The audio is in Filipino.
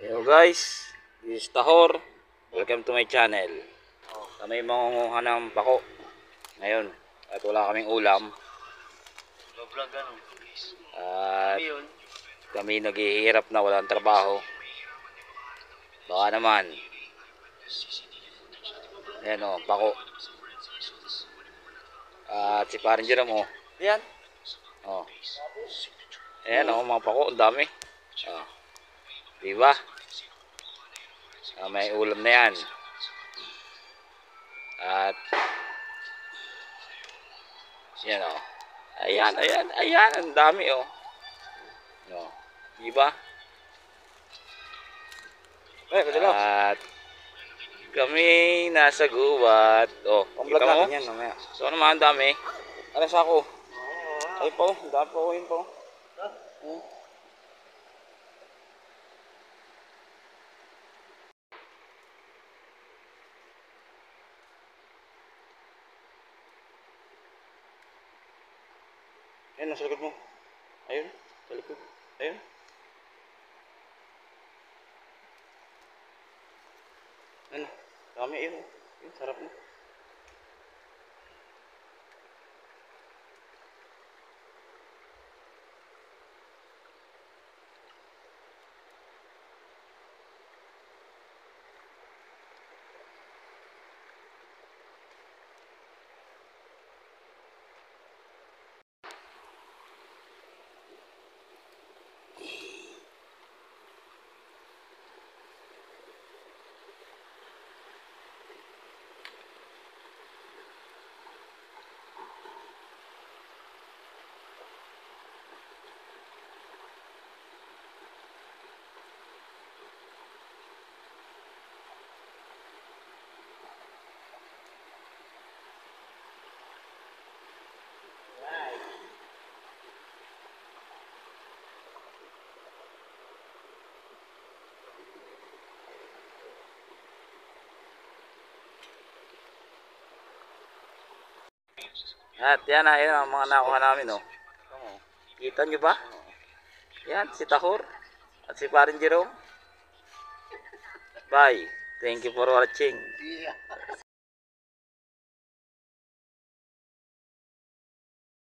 Hello guys, this is Tahor. Welcome to my channel. Kami mangunguha ng bako ngayon at wala kaming ulam. At kami naghihirap na walang trabaho. Baka naman. Ayan o, bako. At si Parin Jerome o. Ayan. O. Ayan o, mga bako, ang dami. O. Diba? May ulam na yan. At yan o. Ayan, ang dami o. No. Diba? At kami nasa gubat. Oh, kita mo? Yan, mamaya. So naman ang dami. Ano sa ako? Ay po, dami po yun po. Ayun, nasa likod mo. Ayun, sa likod. Ayun. Ano? Dami yun. Yun, sarap na. At yan na, yan ang mga nakuha namin, oh. Kita nyo ba? Yan, si Tahor at si Parin Jerome. Bye. Thank you for watching.